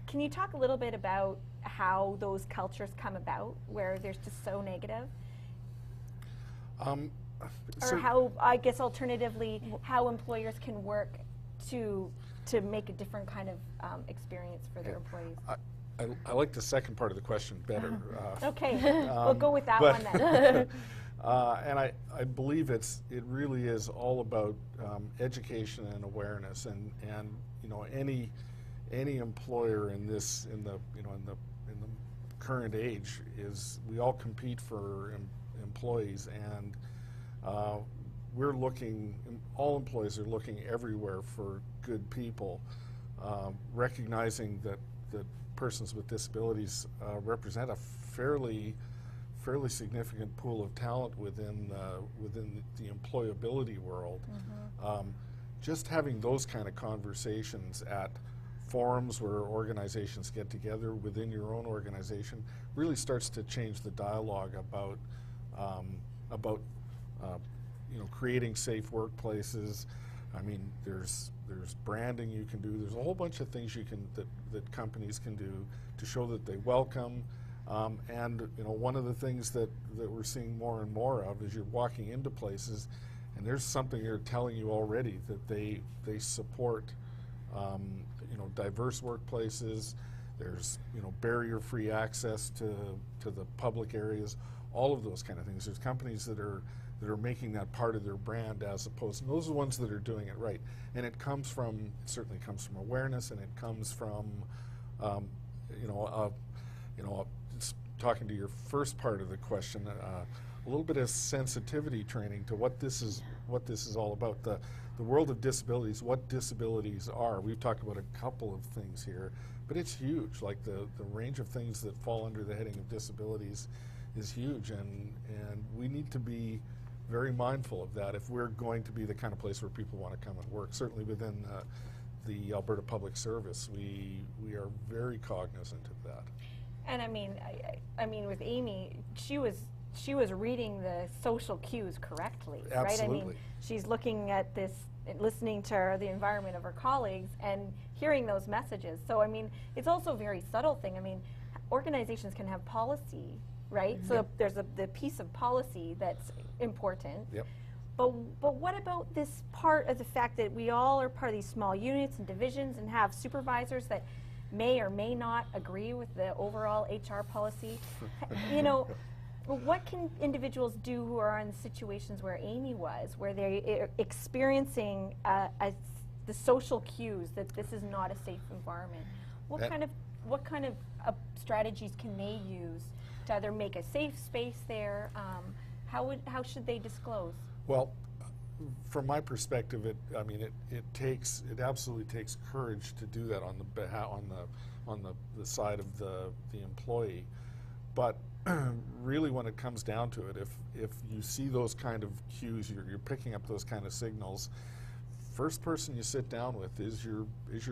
Can you talk a little bit about how those cultures come about, where they're just so negative? Or how, I guess alternatively, how employers can work to make a different kind of experience for their employees. I like the second part of the question better. Okay, we'll go with that one then. And I believe it really is all about education and awareness, and you know, any employer in the current age we all compete for employees, and all employees are looking everywhere for good people, recognizing that persons with disabilities represent a fairly significant pool of talent within the employability world. Just having those kind of conversations at forums where organizations get together within your own organization really starts to change the dialogue about creating safe workplaces. I mean, there's branding you can do. There's a whole bunch of things that companies can do to show that they welcome. And you know, one of the things that we're seeing more and more of is you're walking into places, and there's something they're telling you already that they support. Diverse workplaces. There's barrier-free access to the public areas. All of those kind of things. There's companies that are making that part of their brand, as opposed, and those are the ones that are doing it right. And it certainly comes from awareness, and it comes from, just talking to your first part of the question, a little bit of sensitivity training to what this is all about. The world of disabilities, what disabilities are. We've talked about a couple of things here, but it's huge. Like the range of things that fall under the heading of disabilities is huge, and we need to be very mindful of that if we're going to be the kind of place where people want to come and work. Certainly within the Alberta Public Service, we are very cognizant of that. And I mean, with Amy, she was reading the social cues correctly, right? Absolutely. I mean, she's looking at this, listening to the environment of her colleagues and hearing those messages. So I mean, it's also a very subtle thing. I mean, organizations can have policy, right? So there's the piece of policy that's important. Yep. But what about this part of the fact that we all are part of these small units and divisions and have supervisors that may or may not agree with the overall HR policy? What can individuals do who are in situations where Amy was, where they're experiencing the social cues that this is not a safe environment? What kind of strategies can they use to either make a safe space there? How should they disclose? Well, from my perspective, it absolutely takes courage to do that on the side of the employee. But really, when it comes down to it, if you see those kind of cues, you're picking up those kind of signals, first person you sit down with is your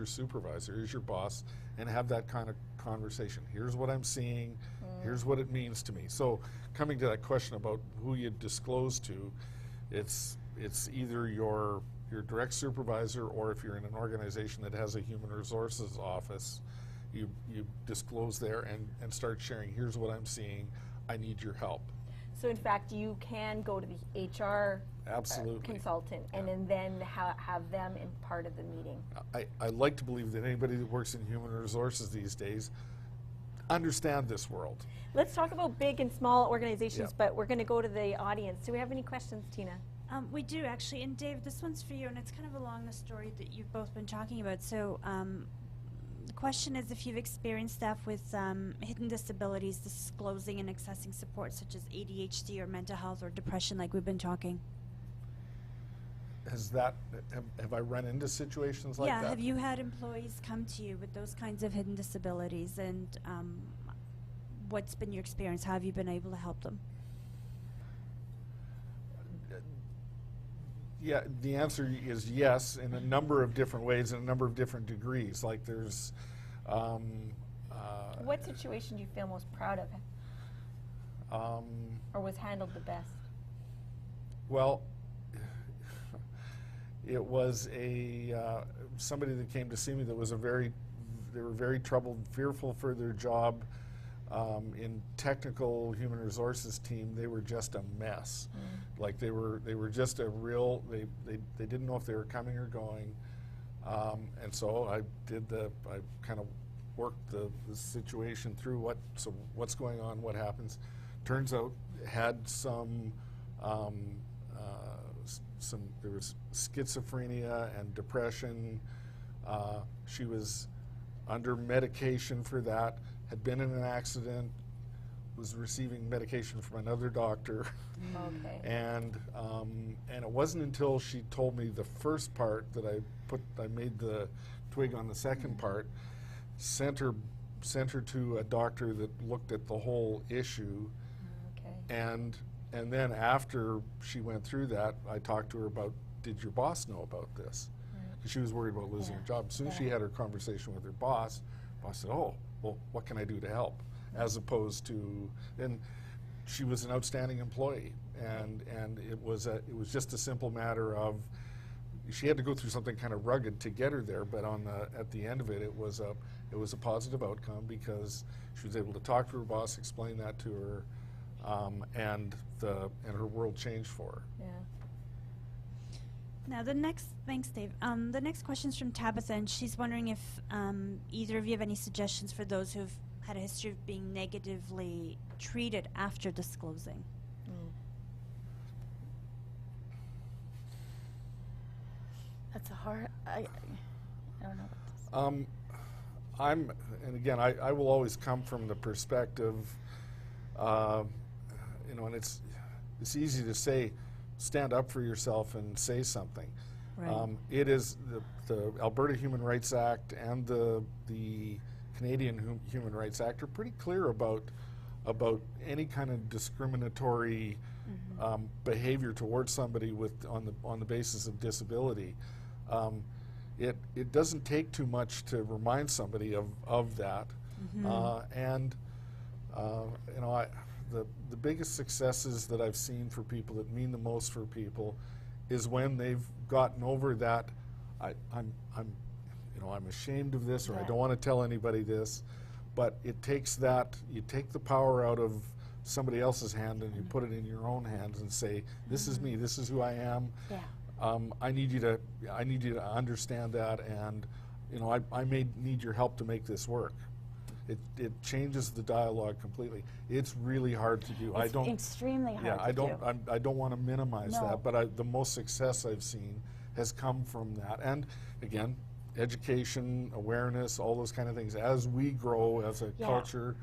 supervisor, is your boss, and have that kind of conversation. Here's what I'm seeing, here's what it means to me. So coming to that question about who you disclose to, it's either your direct supervisor, or if you're in an organization that has a human resources office, you disclose there and start sharing, here's what I'm seeing, I need your help. So in fact, you can go to the HR Absolutely. Consultant and then have them in part of the meeting. I like to believe that anybody that works in human resources these days understand this world. Let's talk about big and small organizations, Yeah. but we're going to go to the audience. Do we have any questions, Tina? We do actually, and Dave, this one's for you, and it's kind of along the story that you've both been talking about. So the question is if you've experienced staff with hidden disabilities disclosing and accessing support such as ADHD or mental health or depression like we've been talking. Have I run into situations like that? Yeah, have you had employees come to you with those kinds of hidden disabilities, and what's been your experience? How have you been able to help them? Yeah, the answer is yes, in a number of different ways, in a number of different degrees. Like there's What situation do you feel most proud of, or was handled the best? well, it was somebody that came to see me that was they were very troubled, fearful for their job. In technical human resources team, they were just a mess. Like they were just a real, they didn't know if they were coming or going. And so I kind of worked the situation through what's going on, what happens. Turns out had there was schizophrenia and depression. She was under medication for that, had been in an accident, was receiving medication from another doctor. Okay. And it wasn't until she told me the first part that I made the twig on the second part, sent her to a doctor that looked at the whole issue. Okay. And then after she went through that, I talked to her about, did your boss know about this? Because she was worried about losing her job. As soon as she had her conversation with her boss said, oh, well, what can I do to help? As opposed to, and she was an outstanding employee, and it was just a simple matter of, she had to go through something kind of rugged to get her there, but at the end of it, it was a positive outcome because she was able to talk to her boss, explain that to her, and her world changed for her. Yeah. Now thanks Dave. The next question's from Tabitha, and she's wondering if either of you have any suggestions for those who've had a history of being negatively treated after disclosing. That's a hard, I don't know what this. And again, I will always come from the perspective, and it's easy to say, stand up for yourself and say something. Right. It is the Alberta Human Rights Act and the Canadian Human Rights Act are pretty clear about any kind of discriminatory behavior towards somebody on the basis of disability. It doesn't take too much to remind somebody of that. The biggest successes that I've seen for people that mean the most for people is when they've gotten over that. I'm ashamed of this, or I don't want to tell anybody this, but it takes that. You take the power out of somebody else's hand and you put it in your own hands and say, "This is me. This is who I am. Yeah. I need you to understand that, and I may need your help to make this work." It changes the dialogue completely. It's really hard to do. It's extremely hard to do. I don't want to minimize No. that, but the most success I've seen has come from that. And again, education, awareness, all those kind of things. As we grow as a culture,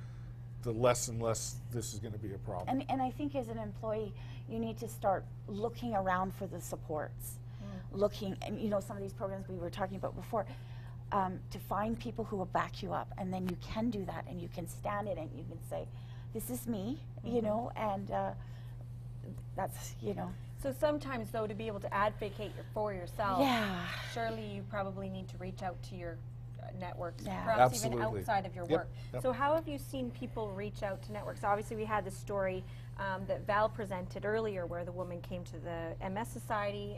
the less and less this is going to be a problem. And I think as an employee, you need to start looking around for the supports. Looking, and some of these programs we were talking about before, to find people who will back you up, and then you can do that, and you can stand in it, and you can say, "This is me," and that's So sometimes, though, to be able to advocate for yourself, Yeah. surely you probably need to reach out to your networks, Yeah. perhaps even Absolutely. outside of your Yep, work. yep. So how have you seen people reach out to networks? Obviously, we had the story that Val presented earlier where the woman came to the MS Society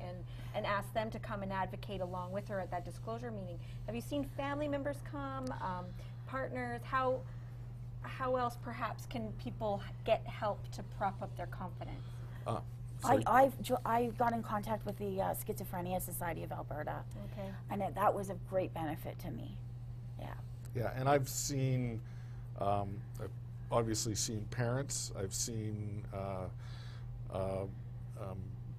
and asked them to come and advocate along with her at that disclosure meeting. Have you seen family members come, partners? How else perhaps can people get help to prop up their confidence? So I got in contact with the Schizophrenia Society of Alberta, Okay. and that was of great benefit to me. Yeah. yeah, and I've seen, I've obviously seen parents. I've seen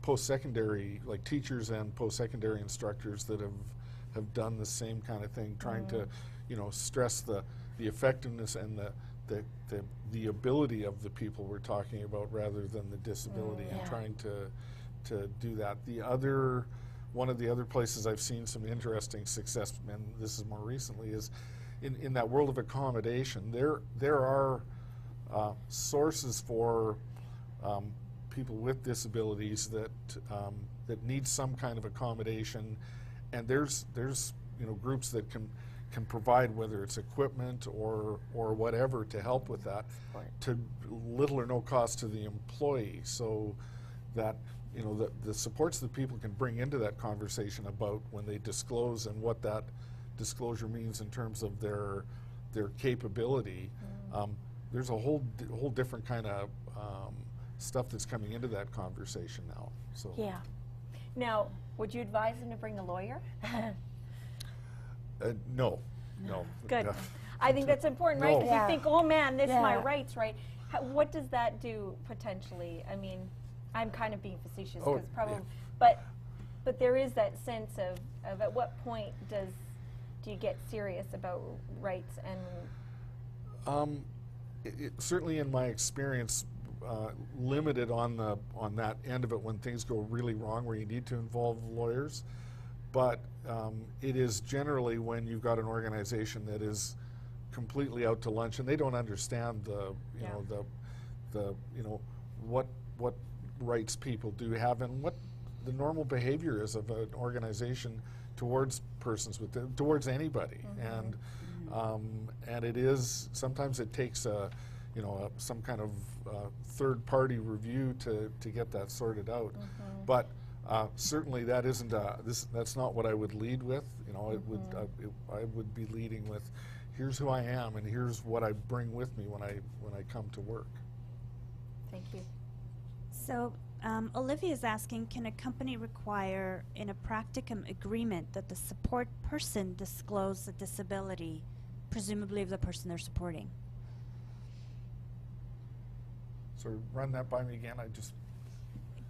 post-secondary, like teachers and post-secondary instructors that have done the same kind of thing, trying to, stress the effectiveness and the ability of the people we're talking about rather than the disability, and Yeah. trying to do that. One of the other places I've seen some interesting success, and this is more recently, is in that world of accommodation. There are sources for people with disabilities that need some kind of accommodation, and there's groups that can provide, whether it's equipment or whatever, to help with that, to little or no cost to the employee, so that the supports that people can bring into that conversation about when they disclose and what that disclosure means in terms of their capability. There's a whole different kind of stuff that's coming into that conversation now. So Yeah. Now, would you advise them to bring a lawyer? no. Good. I think that's important, right? No. Because Yeah. you think, oh man, this is my Yeah. rights, right? What does that do potentially? I mean, I'm kind of being facetious, Oh, because probably, yeah. but there is that sense of at what point do you get serious about rights and? Certainly, in my experience, limited on that end of it when things go really wrong, where you need to involve lawyers. But it is generally when you've got an organization that is completely out to lunch and they don't understand what rights people do have and what the normal behavior is of an organization towards persons with towards anybody. And it is sometimes it takes some kind of third party review to get that sorted out. But certainly that isn't that's not what I would lead with. I would be leading with, here's who I am and here's what I bring with me when I come to work. Thank you. So Olivia is asking, can a company require in a practicum agreement that the support person disclose a disability, presumably of the person they're supporting? So run that by me again.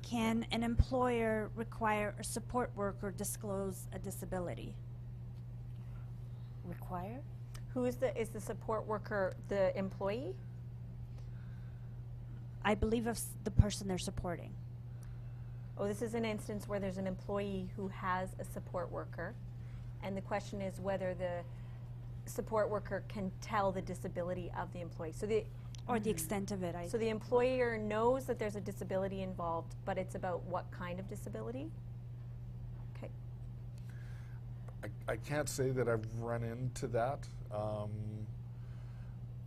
Can an employer require a support worker disclose a disability? Require? Who is the support worker? The employee? I believe of the person they're supporting. Oh, this is an instance where there's an employee who has a support worker, and the question is whether the support worker can tell the disability of the employee. So Or the extent of it. so the employer knows that there's a disability involved, but it's about what kind of disability? Okay. I can't say that I've run into that,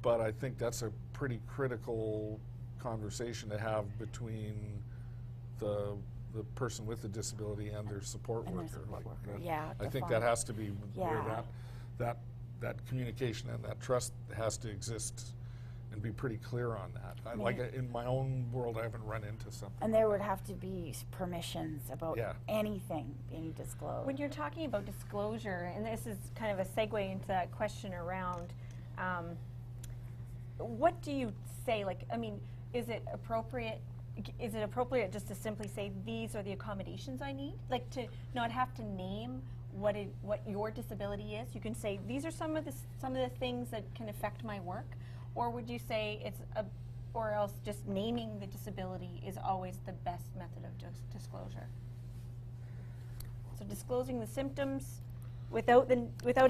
but I think that's a pretty critical conversation to have between the person with the disability and their support And their worker. support worker, that. yeah, I think define. that has to be where Yeah. that communication and that trust has to exist and be pretty clear on that. Like in my own world, I haven't run into something. And there would have to be permissions about Yeah. anything being disclosed. When you're talking about disclosure, and this is kind of a segue into that question around, what do you say? Like, I mean, is it appropriate just to simply say these are the accommodations I need? Like to not have to name what your disability is. You can say these are some of the things that can affect my work, or would you say or else just naming the disability is always the best method of disclosure? So disclosing the symptoms without a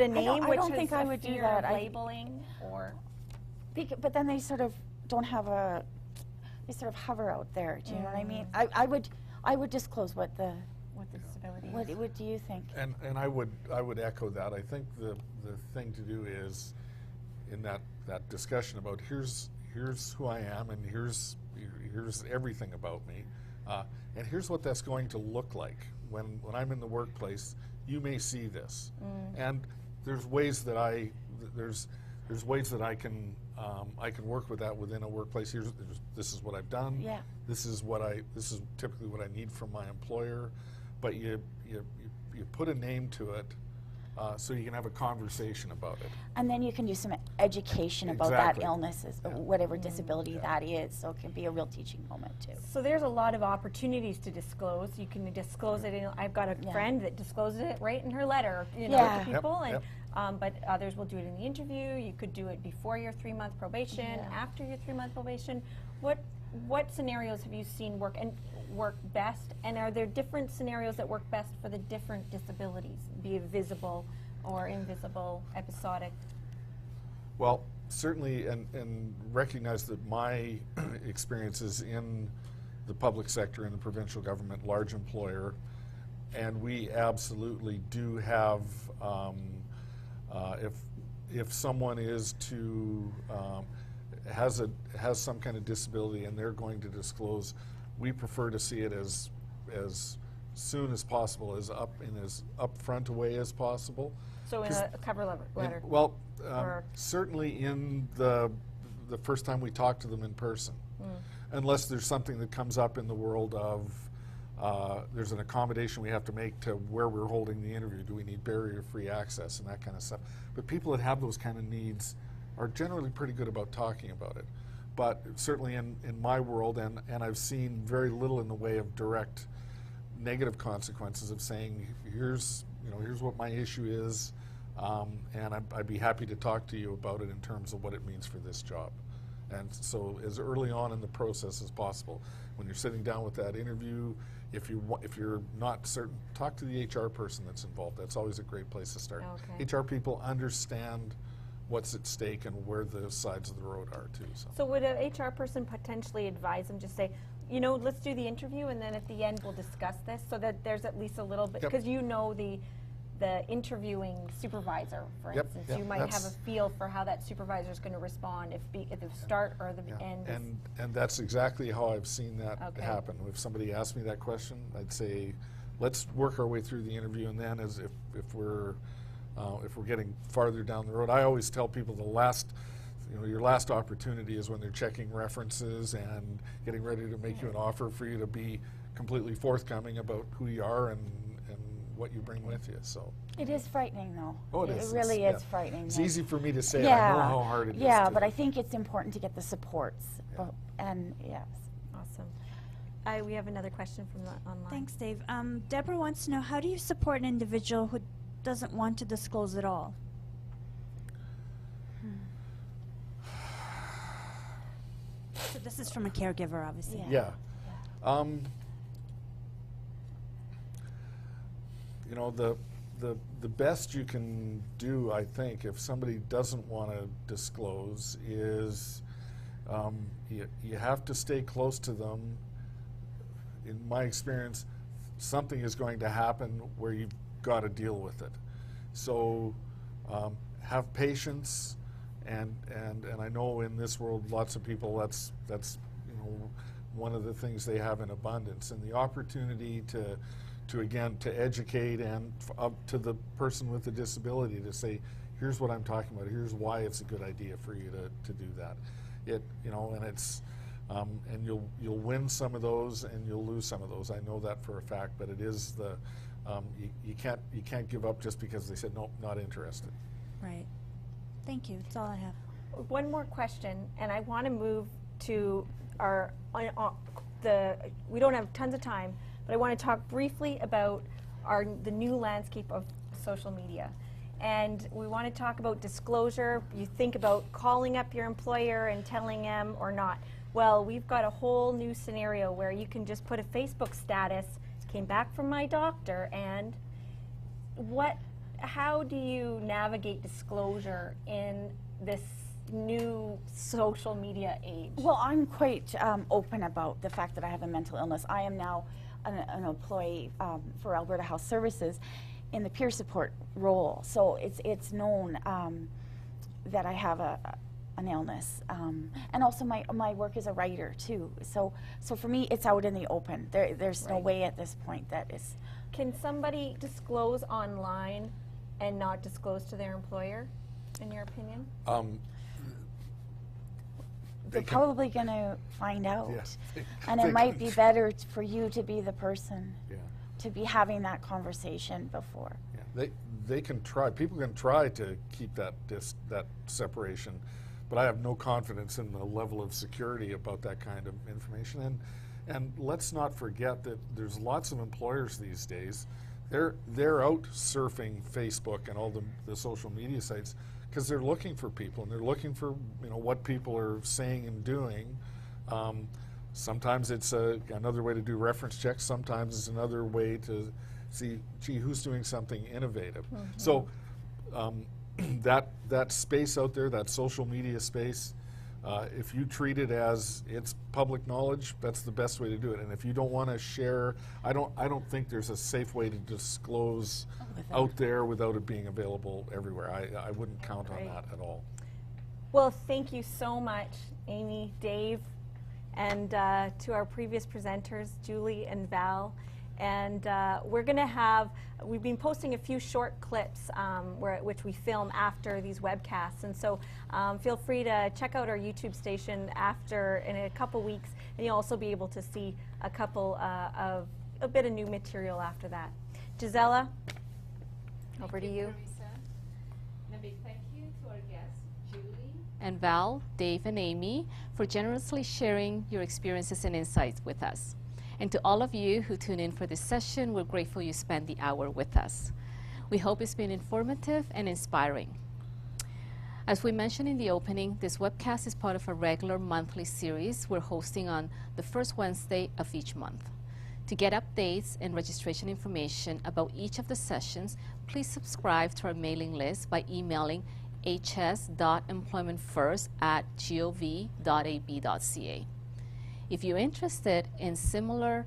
name, I which don't is think I a would do fear that. of labeling, or But then they sort of don't have they sort of hover out there. Do you know what I mean? I would disclose what the, disability. what do you think? And I would echo that. I think the thing to do is in that discussion about here's who I am and here's everything about me, and here's what that's going to look like when I'm in the workplace. You may see this, and there's ways that there's ways that I can work with that within a workplace. This is what I've done. Yeah. This is typically what I need from my employer, but you put a name to it, so you can have a conversation about it. And then you can do some education about Exactly. that illness, whatever disability that is. So it can be a real teaching moment too. So there's a lot of opportunities to disclose. You can disclose it. I've got a friend that discloses it right in her letter, to Yep, people, and yep. but others will do it in the interview. You could do it before your 3-month probation, after your 3-month probation. What scenarios have you seen work best? And are there different scenarios that work best for the different disabilities, be it visible or invisible, episodic? Well, certainly, and recognize that my experiences in the public sector, in the provincial government, large employer, and we absolutely do have, if someone is to has some kind of disability and they're going to disclose, we prefer to see it as soon as possible, as upfront a way as possible. So in a cover letter? Well, certainly in the first time we talk to them in person, unless there's something that comes up in the world of there's an accommodation we have to make to where we're holding the interview. Do we need barrier-free access and that kind of stuff? But people that have those kind of needs are generally pretty good about talking about it. But certainly in my world, and I've seen very little in the way of direct negative consequences of saying, here's what my issue is, and I'd be happy to talk to you about it in terms of what it means for this job. And so as early on in the process as possible. When you're sitting down with that interview, if you're not certain, talk to the HR person that's involved. That's always a great place to start. Okay. HR people understand what's at stake and where the sides of the road are too. So would an HR person potentially advise them, just say, let's do the interview and then at the end we'll discuss this, so that there's at least a little bit, because the interviewing supervisor, for instance, you might have a feel for how that supervisor is going to respond at the start or the end. And that's exactly how I've seen that happen. If somebody asked me that question, I'd say, let's work our way through the interview, and then as if we're getting farther down the road, I always tell people your last opportunity is when they're checking references and getting ready to make you an offer, for you to be completely forthcoming about who you are and what you bring with you. So it is frightening, though. Oh, it is. It really is frightening. It's easy for me to say. I know how hard it is. Yeah, but I think it's important to get the supports. And yes. Awesome. We have another question from online. Thanks, Dave. Deborah wants to know, how do you support an individual who doesn't want to disclose at all? So this is from a caregiver, obviously. Yeah. The best you can do, I think, if somebody doesn't want to disclose, is you have to stay close to them. In my experience, something is going to happen where you've got to deal with it. So have patience, and I know in this world, lots of people, that's one of the things they have in abundance, and the opportunity to educate, and up to the person with the disability to say, here's what I'm talking about, here's why it's a good idea for you to do that. And it's and you'll win some of those and you'll lose some of those. I know that for a fact, but it is you can't give up just because they said, nope, not interested. Right. Thank you. That's all I have. One more question, and I want to move to we don't have tons of time, but I want to talk briefly about the new landscape of social media. And we want to talk about disclosure. You think about calling up your employer and telling them or not. Well, we've got a whole new scenario where you can just put a Facebook status, came back from my doctor, and how do you navigate disclosure in this new social media age? Well, I'm quite open about the fact that I have a mental illness. I am now an employee for Alberta Health Services in the peer support role. So it's known that I have an illness, and also my work as a writer too. So for me, it's out in the open. There's no way at this point that is. Can somebody disclose online and not disclose to their employer, in your opinion? They're probably going to find out. Yes. And it might be better for you to be the person, Yeah. to be having that conversation before. Yeah. They can try. People can try to keep that separation, but I have no confidence in the level of security about that kind of information. And let's not forget that there's lots of employers these days. They're out surfing Facebook and all the social media sites because they're looking for people, and they're looking for what people are saying and doing. Sometimes it's another way to do reference checks. Sometimes it's another way to see, gee, who's doing something innovative. Mm-hmm. So that space out there, that social media space, if you treat it as it's public knowledge, that's the best way to do it. And if you don't want to share, I don't think there's a safe way to disclose out there without it being available everywhere. I wouldn't count on that at all. Well, thank you so much, Amy, Dave, and to our previous presenters, Julie and Val. And we've been posting a few short clips which we film after these webcasts. And so feel free to check out our YouTube station in a couple weeks, and you'll also be able to see a bit of new material after that. Gisela, over to you. Teresa. And a big thank you to our guests, Julie and Val, Dave, and Amy, for generously sharing your experiences and insights with us. And to all of you who tune in for this session, we're grateful you spent the hour with us. We hope it's been informative and inspiring. As we mentioned in the opening, this webcast is part of a regular monthly series we're hosting on the first Wednesday of each month. To get updates and registration information about each of the sessions, please subscribe to our mailing list by emailing hs.employmentfirst@gov.ab.ca. If you're interested in similar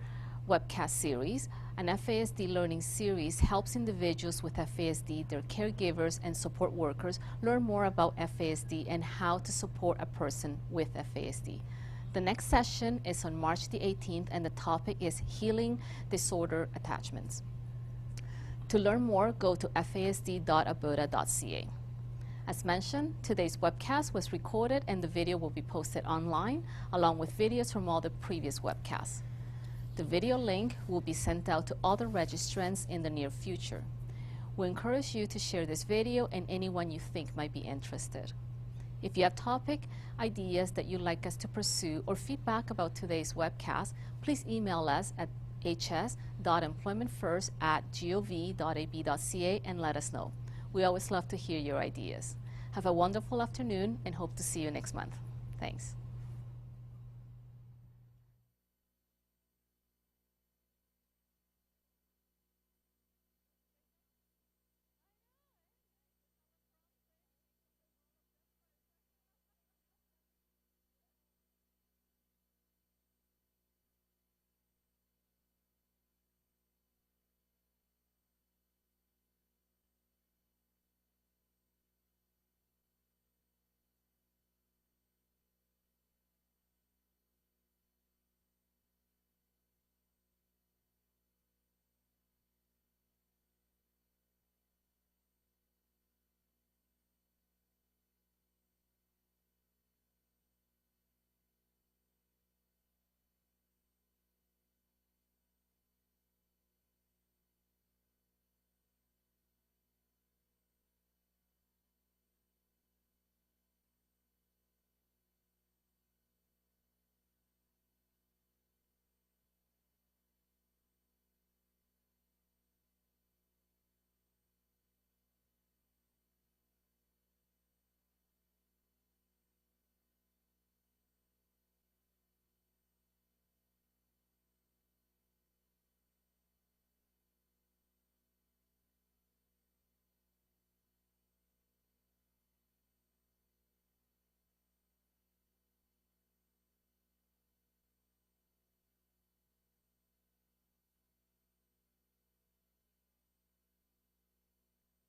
webcast series, an FASD learning series helps individuals with FASD, their caregivers, and support workers learn more about FASD and how to support a person with FASD. The next session is on March the 18th, and the topic is Healing Disorder Attachments. To learn more, go to fasd.alberta.ca. As mentioned, today's webcast was recorded and the video will be posted online, along with videos from all the previous webcasts. The video link will be sent out to other registrants in the near future. We encourage you to share this video and anyone you think might be interested. If you have topic ideas that you'd like us to pursue or feedback about today's webcast, please email us at hs.employmentfirst@gov.ab.ca and let us know. We always love to hear your ideas. Have a wonderful afternoon and hope to see you next month. Thanks.